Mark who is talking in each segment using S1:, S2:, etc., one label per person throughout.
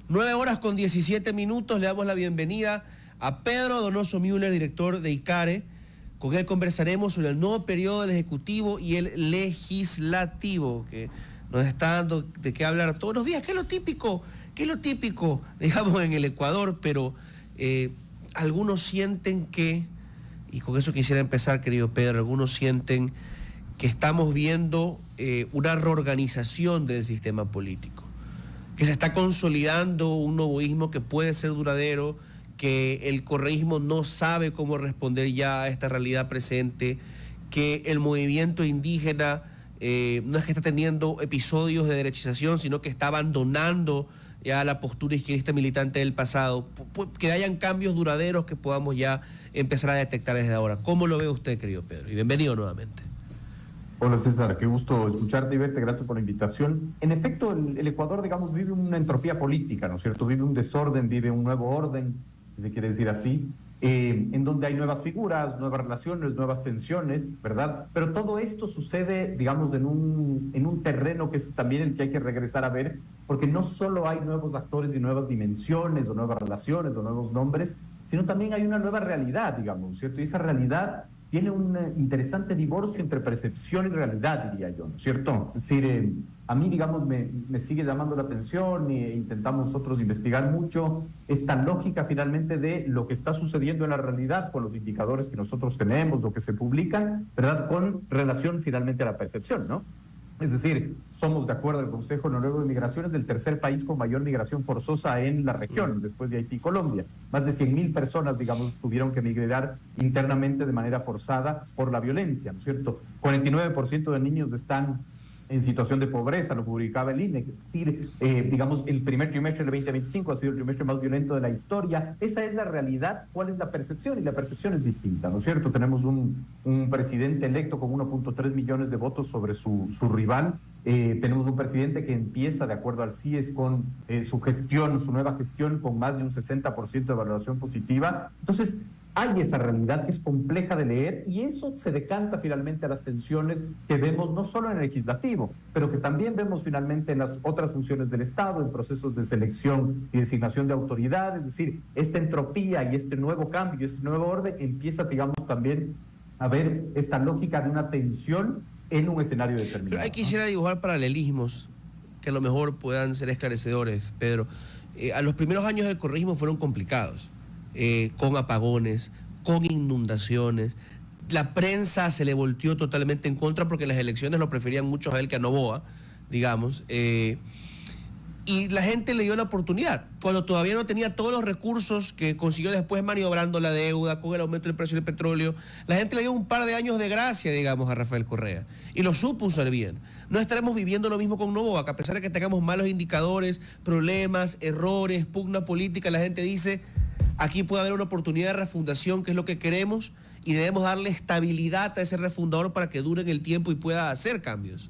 S1: 9 horas con 17 minutos, le damos la bienvenida a Pedro Donoso Müller, director de ICARE. Con él conversaremos sobre el nuevo periodo del Ejecutivo y el Legislativo, que nos está dando de qué hablar todos los días. ¿Qué es lo típico, digamos, en el Ecuador? Pero algunos sienten que, y con eso quisiera empezar, querido Pedro, algunos sienten que estamos viendo una reorganización del sistema político, que se está consolidando un novoísmo que puede ser duradero, que el correísmo no sabe cómo responder ya a esta realidad presente, que el movimiento indígena no es que está teniendo episodios de derechización, sino que está abandonando ya la postura izquierdista militante del pasado, que hayan cambios duraderos que podamos ya empezar a detectar desde ahora. ¿Cómo lo ve usted, querido Pedro? Y bienvenido nuevamente.
S2: Hola César, qué gusto escucharte y verte, gracias por la invitación. En efecto, el Ecuador, digamos, vive una entropía política, ¿no es cierto? Vive un desorden, vive un nuevo orden, si se quiere decir así, en donde hay nuevas figuras, nuevas relaciones, nuevas tensiones, ¿verdad? Pero todo esto sucede, digamos, en un terreno que es también el que hay que regresar a ver, porque no solo hay nuevos actores y nuevas dimensiones, o nuevas relaciones, o nuevos nombres, sino también hay una nueva realidad, digamos, ¿cierto? Y esa realidad tiene un interesante divorcio entre percepción y realidad, diría yo, ¿no es cierto? Es decir, a mí, digamos, me sigue llamando la atención e intentamos nosotros investigar mucho esta lógica finalmente de lo que está sucediendo en la realidad con los indicadores que nosotros tenemos, lo que se publica, ¿verdad? Con relación finalmente a la percepción, ¿no? Es decir, somos, de acuerdo al Consejo Noruego de Migraciones, el tercer país con mayor migración forzosa en la región, después de Haití y Colombia. Más de 100.000 personas, digamos, tuvieron que migrar internamente de manera forzada por la violencia, ¿no es cierto? 49% de niños están en situación de pobreza, lo publicaba el INE. Es decir, digamos, el primer trimestre del 2025 ha sido el trimestre más violento de la historia. Esa es la realidad. ¿Cuál es la percepción? Y la percepción es distinta, ¿no es cierto? Tenemos un presidente electo con 1.3 millones de votos sobre su rival. Tenemos un presidente que empieza, de acuerdo al CIES, con su gestión, su nueva gestión, con más de un 60% de valoración positiva. Entonces, hay esa realidad que es compleja de leer y eso se decanta finalmente a las tensiones que vemos no solo en el legislativo, pero que también vemos finalmente en las otras funciones del Estado, en procesos de selección y designación de autoridades. Es decir, esta entropía y este nuevo cambio, este nuevo orden empieza, digamos, también a ver esta lógica de una tensión en un escenario determinado.
S1: Pero ahí quisiera dibujar paralelismos que a lo mejor puedan ser esclarecedores, Pedro. A los primeros años del correísmo fueron complicados. Con apagones, con inundaciones. La prensa se le volteó totalmente en contra porque las elecciones lo preferían mucho a él que a Noboa, digamos. Y la gente le dio la oportunidad, cuando todavía no tenía todos los recursos que consiguió después maniobrando la deuda, con el aumento del precio del petróleo. La gente le dio un par de años de gracia, digamos, a Rafael Correa, y lo supo usar bien. No estaremos viviendo lo mismo con Noboa, que a pesar de que tengamos malos indicadores, problemas, errores, pugna política, la gente dice: aquí puede haber una oportunidad de refundación, que es lo que queremos, y debemos darle estabilidad a ese refundador para que dure en el tiempo y pueda hacer cambios.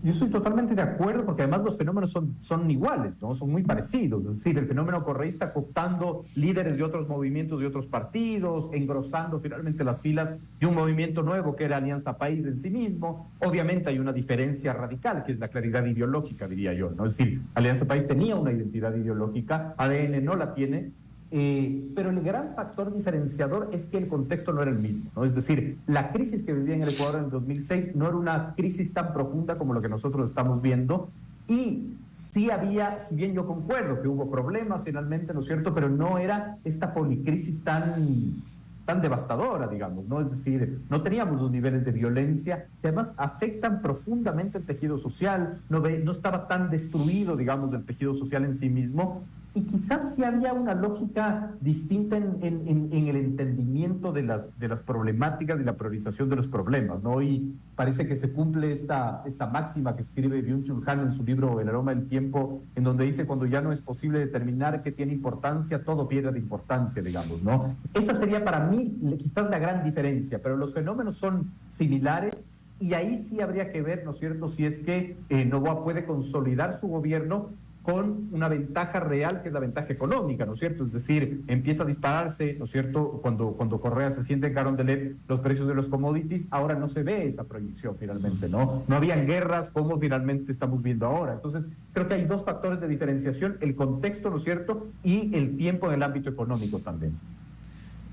S2: Yo estoy totalmente de acuerdo, porque además los fenómenos son iguales, ¿no? Son muy parecidos. Es decir, el fenómeno correísta cooptando líderes de otros movimientos, de otros partidos, engrosando finalmente las filas de un movimiento nuevo que era Alianza País en sí mismo. Obviamente hay una diferencia radical, que es la claridad ideológica, diría yo, ¿no? Es decir, Alianza País tenía una identidad ideológica, ADN no la tiene. Pero el gran factor diferenciador es que el contexto no era el mismo, ¿no? Es decir, la crisis que vivía en el Ecuador en el 2006 no era una crisis tan profunda como lo que nosotros estamos viendo, y sí había, si bien yo concuerdo que hubo problemas finalmente, ¿no es cierto?, pero no era esta policrisis tan devastadora, digamos, ¿no? Es decir, no teníamos los niveles de violencia que además afectan profundamente el tejido social, no estaba tan destruido, digamos, el tejido social en sí mismo, y quizás sí había una lógica distinta en el entendimiento de las problemáticas y la priorización de los problemas, ¿no? Y parece que se cumple esta máxima que escribe Byung-Chul Han en su libro El aroma del tiempo, en donde dice: cuando ya no es posible determinar qué tiene importancia, todo pierde de importancia, digamos, ¿no? Esa sería para mí quizás la gran diferencia, pero los fenómenos son similares. Y ahí sí habría que ver, ¿no es cierto?, si es que Noboa puede consolidar su gobierno con una ventaja real, que es la ventaja económica, ¿no es cierto? Es decir, empieza a dispararse, ¿no es cierto? Cuando Correa se siente en Carondelet los precios de los commodities, ahora no se ve esa proyección finalmente, ¿no? No habían guerras como finalmente estamos viendo ahora. Entonces, creo que hay dos factores de diferenciación, el contexto, ¿no es cierto? Y el tiempo en el ámbito económico también.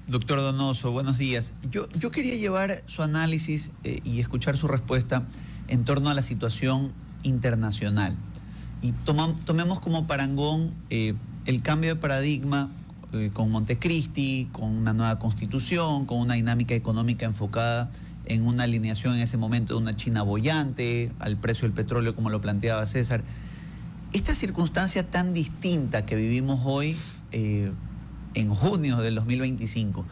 S3: Doctor Donoso, buenos días. Yo quería llevar su análisis y escuchar su respuesta en torno a la situación internacional. Y tomemos como parangón el cambio de paradigma con Montecristi, con una nueva constitución, con una dinámica económica enfocada en una alineación en ese momento de una China boyante, al precio del petróleo como lo planteaba César. Esta circunstancia tan distinta que vivimos hoy en junio del 2025,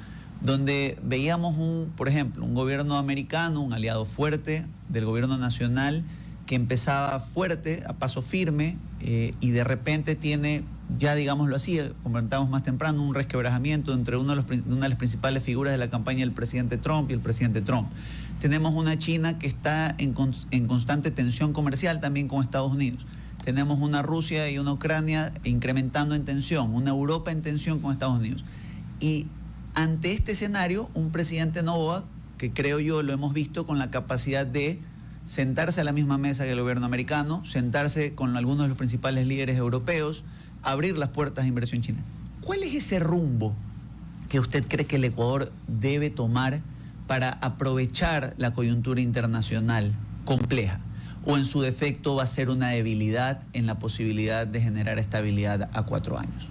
S3: donde veíamos, por ejemplo, un gobierno americano, un aliado fuerte del gobierno nacional, que empezaba fuerte, a paso firme, y de repente tiene, ya digámoslo así, comentábamos más temprano, un resquebrajamiento entre una de las principales figuras de la campaña del presidente Trump y el presidente Trump. Tenemos una China que está en constante tensión comercial también con Estados Unidos. Tenemos una Rusia y una Ucrania incrementando en tensión, una Europa en tensión con Estados Unidos. Y ante este escenario, un presidente Noboa, que creo yo lo hemos visto con la capacidad de sentarse a la misma mesa que el gobierno americano, sentarse con algunos de los principales líderes europeos, abrir las puertas de inversión china. ¿Cuál es ese rumbo que usted cree que el Ecuador debe tomar para aprovechar la coyuntura internacional compleja? ¿O en su defecto va a ser una debilidad en la posibilidad de generar estabilidad a 4 años?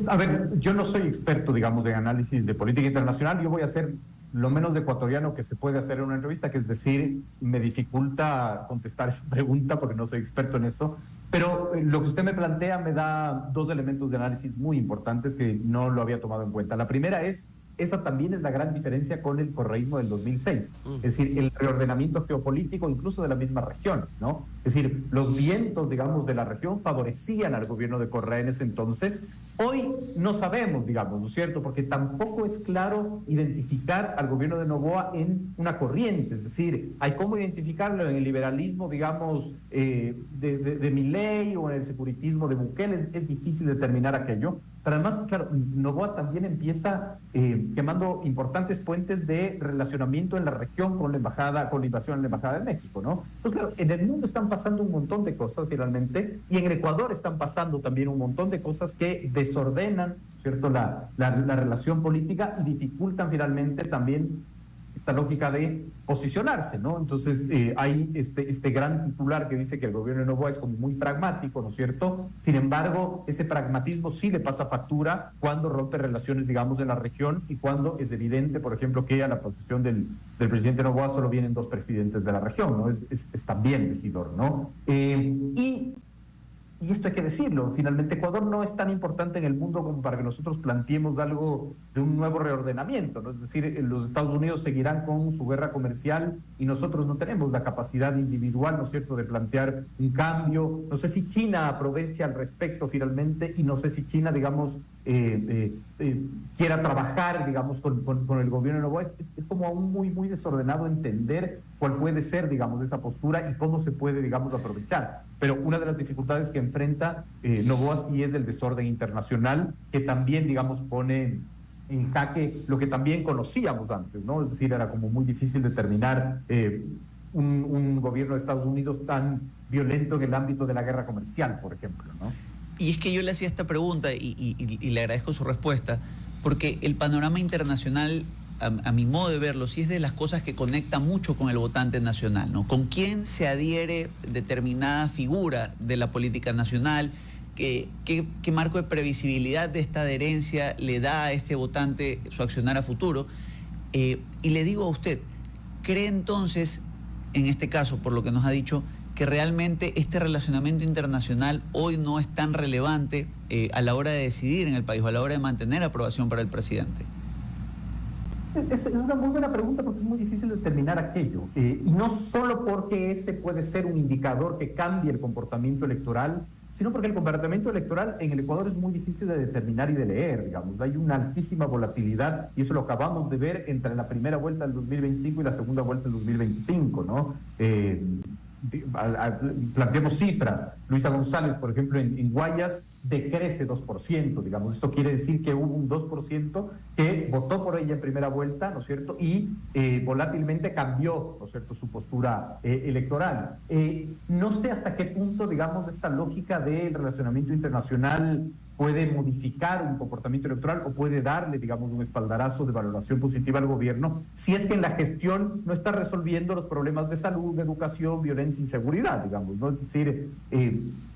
S2: A ver, yo no soy experto, digamos, de análisis de política internacional. Yo voy a hacer lo menos ecuatoriano que se puede hacer en una entrevista, que es decir, me dificulta contestar esa pregunta porque no soy experto en eso. Pero lo que usted me plantea me da dos elementos de análisis muy importantes que no lo había tomado en cuenta. La primera es, esa también es la gran diferencia con el correísmo del 2006. Es decir, el reordenamiento geopolítico incluso de la misma región, ¿no? Es decir, los vientos, digamos, de la región favorecían al gobierno de Correa en ese entonces. Hoy no sabemos, digamos, ¿no es cierto? Porque tampoco es claro identificar al gobierno de Noboa en una corriente. Es decir, hay cómo identificarlo en el liberalismo, digamos, de Milei o en el securitismo de Bukele. Es difícil determinar aquello. Pero además, claro, Noboa también empieza quemando importantes puentes de relacionamiento en la región con la embajada, con la invasión en la embajada de México, ¿no? Entonces, claro, en el mundo están pasando un montón de cosas finalmente, y en el Ecuador están pasando también un montón de cosas que desordenan, ¿cierto?, la relación política y dificultan finalmente también esta lógica de posicionarse, ¿no? Entonces, hay este gran titular que dice que el gobierno de Noboa es como muy pragmático, ¿no es cierto? Sin embargo, ese pragmatismo sí le pasa factura cuando rompe relaciones, digamos, en la región y cuando es evidente, por ejemplo, que a la posición del presidente Noboa solo vienen 2 presidentes de la región, ¿no? Es también decidor, ¿no? Y esto hay que decirlo, finalmente Ecuador no es tan importante en el mundo como para que nosotros planteemos algo de un nuevo reordenamiento, ¿no? Es decir, los Estados Unidos seguirán con su guerra comercial y nosotros no tenemos la capacidad individual, ¿no es cierto?, de plantear un cambio. No sé si China aproveche al respecto finalmente y no sé si China, digamos, quiera trabajar, digamos, con el gobierno de Noboa. Es como aún muy desordenado entender cuál puede ser, digamos, esa postura y cómo se puede, digamos, aprovechar. Pero una de las dificultades que enfrenta Noboa sí es el desorden internacional, que también, digamos, pone en jaque lo que también conocíamos antes, ¿no? Es decir, era como muy difícil determinar un gobierno de Estados Unidos tan violento en el ámbito de la guerra comercial, por ejemplo, ¿no?
S3: Y es que yo le hacía esta pregunta y le agradezco su respuesta, porque el panorama internacional, a mi modo de verlo, sí es de las cosas que conecta mucho con el votante nacional, ¿no? Con quién se adhiere determinada figura de la política nacional, qué marco de previsibilidad de esta adherencia le da a este votante su accionar a futuro. Y le digo a usted, ¿cree entonces, en este caso, por lo que nos ha dicho, que realmente este relacionamiento internacional hoy no es tan relevante a la hora de decidir en el país o a la hora de mantener aprobación para el presidente?
S2: Es una muy buena pregunta porque es muy difícil determinar aquello. Y no solo porque ese puede ser un indicador que cambie el comportamiento electoral, sino porque el comportamiento electoral en el Ecuador es muy difícil de determinar y de leer, digamos. Hay una altísima volatilidad y eso lo acabamos de ver entre la primera vuelta del 2025 y la segunda vuelta del 2025, ¿no? planteemos cifras. Luisa González, por ejemplo, en Guayas decrece 2%, digamos. Esto quiere decir que hubo un 2% que votó por ella en primera vuelta, ¿no es cierto? Y volátilmente cambió, ¿no es cierto?, su postura electoral. No sé hasta qué punto, digamos, esta lógica del relacionamiento internacional puede modificar un comportamiento electoral o puede darle, digamos, un espaldarazo de valoración positiva al gobierno, si es que en la gestión no está resolviendo los problemas de salud, de educación, violencia y inseguridad, digamos, ¿no? Es decir,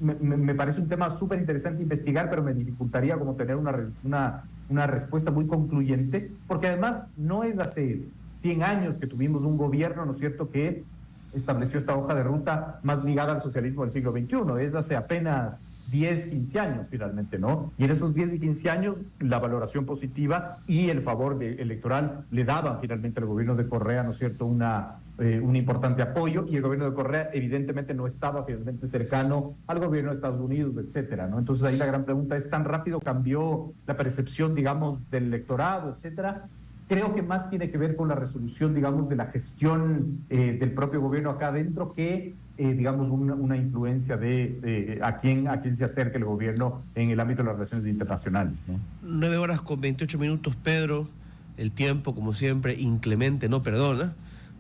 S2: me parece un tema súper interesante investigar, pero me dificultaría como tener una respuesta muy concluyente, porque además no es hace 100 años que tuvimos un gobierno, ¿no es cierto?, que estableció esta hoja de ruta más ligada al socialismo del siglo XXI, es hace apenas 10, 15 años finalmente, ¿no? Y en esos 10 y 15 años la valoración positiva y el favor electoral le daban finalmente al gobierno de Correa, ¿no es cierto?, un importante apoyo, y el gobierno de Correa evidentemente no estaba finalmente cercano al gobierno de Estados Unidos, etcétera, ¿no? Entonces ahí la gran pregunta es, ¿tan rápido cambió la percepción, digamos, del electorado, etcétera? Creo que más tiene que ver con la resolución, digamos, de la gestión del propio gobierno acá adentro que, digamos, una influencia de a quién se acerca el gobierno en el ámbito de las relaciones internacionales, ¿no?
S1: 9 horas con 28 minutos, Pedro. El tiempo, como siempre, inclemente, no perdona.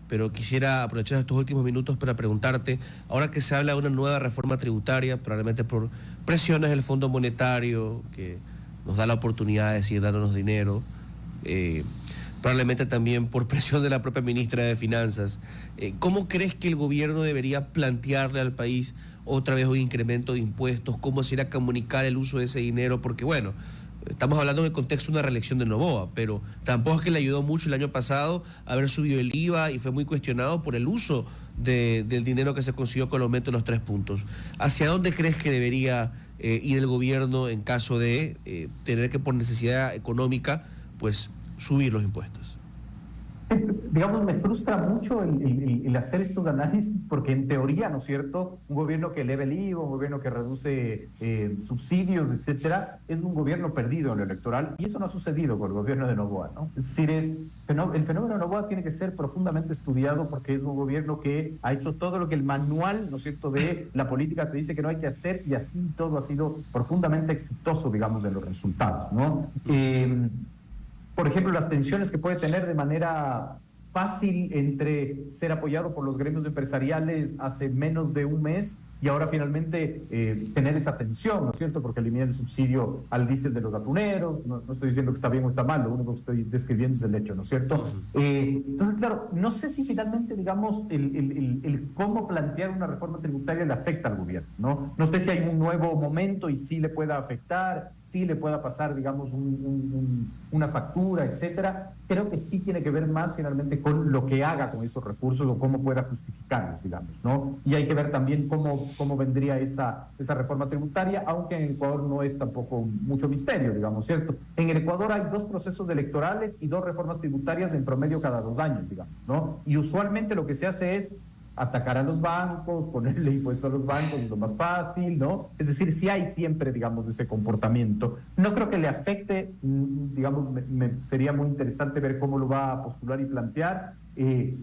S1: Pero quisiera aprovechar estos últimos minutos para preguntarte, ahora que se habla de una nueva reforma tributaria, probablemente por presiones del Fondo Monetario, que nos da la oportunidad de seguir dándonos dinero, probablemente también por presión de la propia ministra de Finanzas, ¿cómo crees que el gobierno debería plantearle al país otra vez un incremento de impuestos? ¿Cómo se irá a comunicar el uso de ese dinero? Porque bueno, estamos hablando en el contexto de una reelección de Noboa, pero tampoco es que le ayudó mucho el año pasado a haber subido el IVA y fue muy cuestionado por el uso del dinero que se consiguió con el aumento de los 3 puntos. ¿Hacia dónde crees que debería ir el gobierno en caso de tener que, por necesidad económica, pues subir los impuestos?
S2: Digamos, me frustra mucho el hacer estos análisis, porque en teoría, ¿no es cierto?, un gobierno que eleva el IVA, un gobierno que reduce subsidios, etcétera, es un gobierno perdido en lo electoral, y eso no ha sucedido con el gobierno de Noboa, ¿no? Es decir, el fenómeno de Noboa tiene que ser profundamente estudiado, porque es un gobierno que ha hecho todo lo que el manual, ¿no es cierto?, de la política te dice que no hay que hacer, y así todo ha sido profundamente exitoso, digamos, en los resultados, ¿no? Por ejemplo, las tensiones que puede tener de manera fácil entre ser apoyado por los gremios empresariales hace menos de un mes y ahora finalmente tener esa tensión, ¿no es cierto?, porque elimina el subsidio al diésel de los atuneros. No estoy diciendo que está bien o está mal, lo único que estoy describiendo es el hecho, ¿no es cierto? Entonces, claro, no sé si finalmente, digamos, el cómo plantear una reforma tributaria le afecta al gobierno, ¿no? No sé si hay un nuevo momento y sí le pueda afectar, sí le pueda pasar, digamos, una factura, etcétera. Creo que sí tiene que ver más finalmente con lo que haga con esos recursos o cómo pueda justificarlos, digamos, ¿no? Y hay que ver también cómo vendría esa reforma tributaria, aunque en Ecuador no es tampoco mucho misterio, digamos, ¿cierto? En el Ecuador hay 2 procesos electorales y 2 reformas tributarias en promedio cada 2 años, digamos, ¿no? Y usualmente lo que se hace es atacar a los bancos, ponerle impuestos a los bancos, es lo más fácil, ¿no? Es decir, sí hay siempre, digamos, ese comportamiento. No creo que le afecte, digamos, sería muy interesante ver cómo lo va a postular y plantear,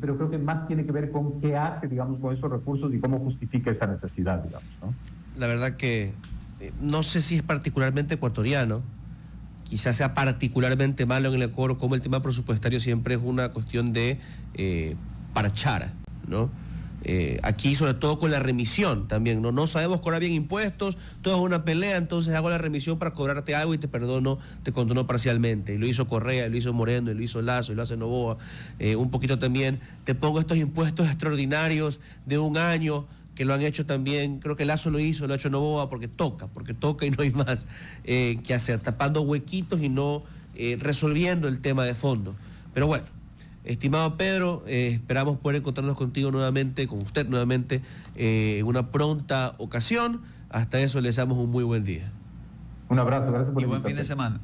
S2: pero creo que más tiene que ver con qué hace, digamos, con esos recursos y cómo justifica esa necesidad, digamos, ¿no?
S1: La verdad que no sé si es particularmente ecuatoriano, quizás sea particularmente malo en el Ecuador, como el tema presupuestario siempre es una cuestión de parchar, ¿no? Aquí sobre todo con la remisión también, no sabemos cobrar bien impuestos, todo es una pelea, entonces hago la remisión para cobrarte algo y te condono parcialmente. Y lo hizo Correa, y lo hizo Moreno, y lo hizo Lazo, y lo hace Noboa. Un poquito también te pongo estos impuestos extraordinarios de un año que lo han hecho también, creo que Lazo lo ha hecho Noboa porque toca y no hay más que hacer, tapando huequitos y no resolviendo el tema de fondo. Pero bueno, estimado Pedro, esperamos poder encontrarnos contigo nuevamente, con usted nuevamente, en una pronta ocasión. Hasta eso les damos un muy buen día.
S2: Un abrazo, gracias por la
S3: invitación.
S2: invitación.
S3: Buen fin de semana.